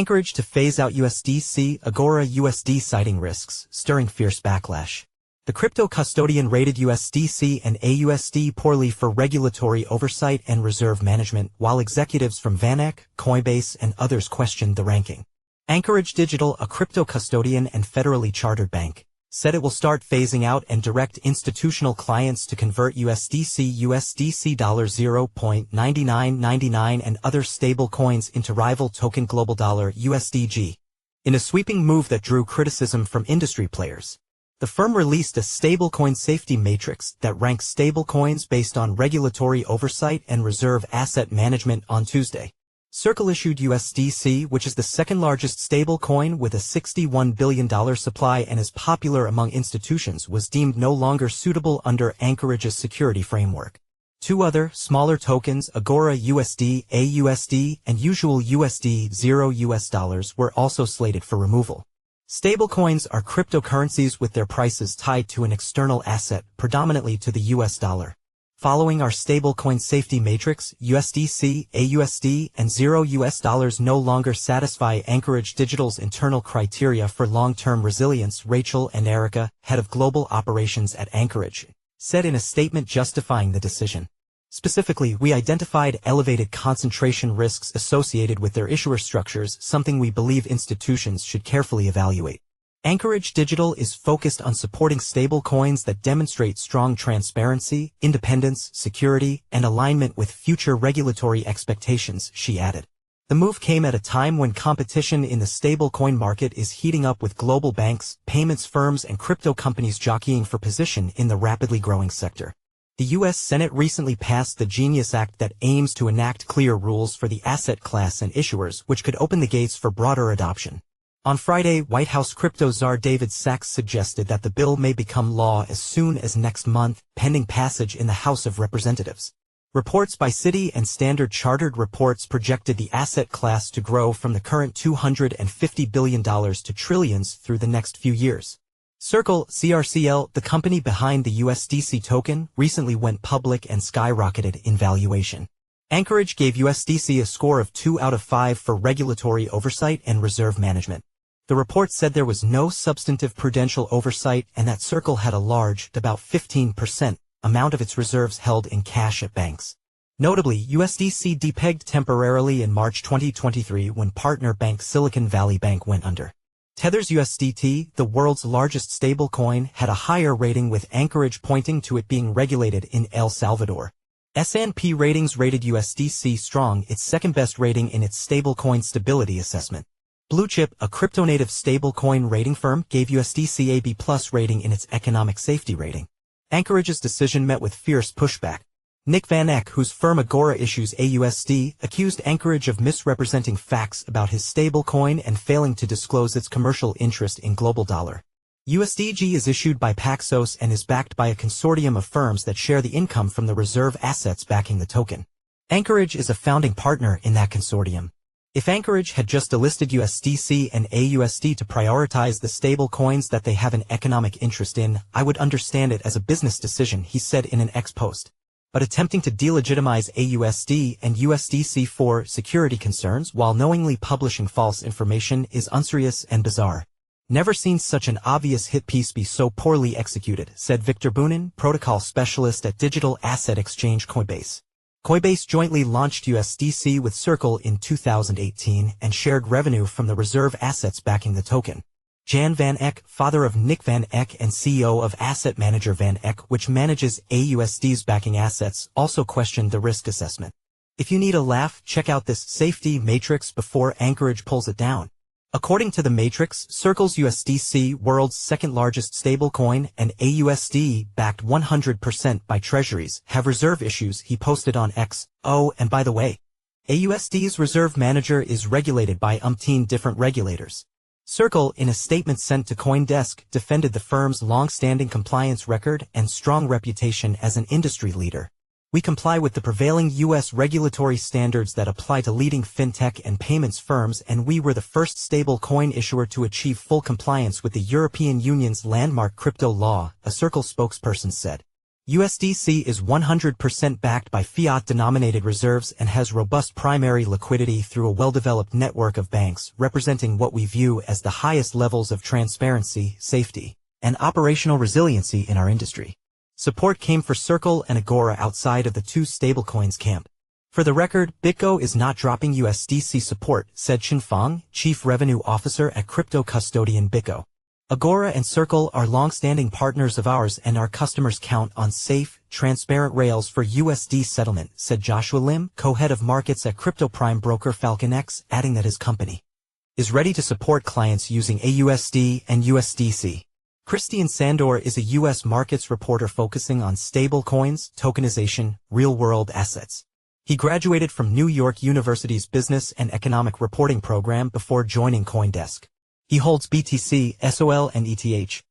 Anchorage to phase out USDC, Agora USD citing risks, stirring fierce backlash. The crypto custodian rated USDC and AUSD poorly for regulatory oversight and reserve management, while executives from VanEck, Coinbase, and others questioned the ranking. Anchorage Digital, a crypto custodian and federally chartered bank, said it will start phasing out and direct institutional clients to convert USDC USDC $0.9999 and other stable coins into rival token global dollar USDG. In a sweeping move that drew criticism from industry players, the firm released a Stablecoin Safety Matrix that ranks stablecoins based on regulatory oversight and reserve asset management on Tuesday. Circle issued USDC, which is the second largest stablecoin with a $61 billion supply and is popular among institutions, was deemed no longer suitable under Anchorage's security framework. Two other, smaller tokens, Agora USD, AUSD, and Usual USD $0 were also slated for removal. Stablecoins are cryptocurrencies with their prices tied to an external asset, predominantly to the US dollar. Following our Stablecoin Safety Matrix, USDC, AUSD, and $0 no longer satisfy Anchorage Digital's internal criteria for long-term resilience, Rachel and Erica, head of global operations at Anchorage, said in a statement justifying the decision. Specifically, we identified elevated concentration risks associated with their issuer structures, something we believe institutions should carefully evaluate. Anchorage Digital is focused on supporting stablecoins that demonstrate strong transparency, independence, security, and alignment with future regulatory expectations, she added. The move came at a time when competition in the stablecoin market is heating up, with global banks, payments firms, and crypto companies jockeying for position in the rapidly growing sector. The U.S. Senate recently passed the Genius Act that aims to enact clear rules for the asset class and issuers, which could open the gates for broader adoption. On Friday, White House crypto czar David Sachs suggested that the bill may become law as soon as next month, pending passage in the House of Representatives. Reports by Citi and Standard Chartered Reports projected the asset class to grow from the current $250 billion to trillions through the next few years. Circle, CRCL, the company behind the USDC token, recently went public and skyrocketed in valuation. Anchorage gave USDC a score of 2 out of 5 for regulatory oversight and reserve management. The report said there was no substantive prudential oversight and that Circle had a large, about 15%, amount of its reserves held in cash at banks. Notably, USDC depegged temporarily in March 2023 when partner bank Silicon Valley Bank went under. Tether's USDT, the world's largest stablecoin, had a higher rating, with Anchorage pointing to it being regulated in El Salvador. S&P Ratings rated USDC strong, its second-best rating in its stablecoin stability assessment. Bluechip, a crypto-native stablecoin rating firm, gave USDC a B+ rating in its economic safety rating. Anchorage's decision met with fierce pushback. Nick VanEck, whose firm Agora issues AUSD, accused Anchorage of misrepresenting facts about his stablecoin and failing to disclose its commercial interest in global dollar. USDG is issued by Paxos and is backed by a consortium of firms that share the income from the reserve assets backing the token. Anchorage is a founding partner in that consortium. If Anchorage had just delisted USDC and AUSD to prioritize the stable coins that they have an economic interest in, I would understand it as a business decision, he said in an X post. But attempting to delegitimize AUSD and USDC for security concerns while knowingly publishing false information is unserious and bizarre. Never seen such an obvious hit piece be so poorly executed, said Victor Boonin, protocol specialist at digital asset exchange Coinbase. Coinbase jointly launched USDC with Circle in 2018 and shared revenue from the reserve assets backing the token. Jan VanEck, father of Nick VanEck and CEO of asset manager VanEck, which manages AUSD's backing assets, also questioned the risk assessment. If you need a laugh, check out this safety matrix before Anchorage pulls it down. According to the matrix, Circle's USDC, world's second-largest stablecoin, and AUSD, backed 100% by treasuries, have reserve issues, he posted on X. Oh, and by the way, AUSD's reserve manager is regulated by umpteen different regulators. Circle, in a statement sent to CoinDesk, defended the firm's long-standing compliance record and strong reputation as an industry leader. We comply with the prevailing U.S. regulatory standards that apply to leading fintech and payments firms, and we were the first stable coin issuer to achieve full compliance with the European Union's landmark crypto law, a Circle spokesperson said. USDC is 100% backed by fiat-denominated reserves and has robust primary liquidity through a well-developed network of banks representing what we view as the highest levels of transparency, safety, and operational resiliency in our industry. Support came for Circle and Agora outside of the two stablecoins camp. For the record, BitGo is not dropping USDC support, said Chen Fang, Chief Revenue Officer at crypto custodian BitGo. Agora and Circle are long-standing partners of ours and our customers count on safe, transparent rails for USD settlement, said Joshua Lim, co-head of markets at crypto prime broker VanEck, adding that his company is ready to support clients using AUSD and USDC. Christian Sandor is a U.S. markets reporter focusing on stablecoins, tokenization, real-world assets. He graduated from New York University's Business and Economic Reporting program before joining CoinDesk. He holds BTC, SOL, and ETH.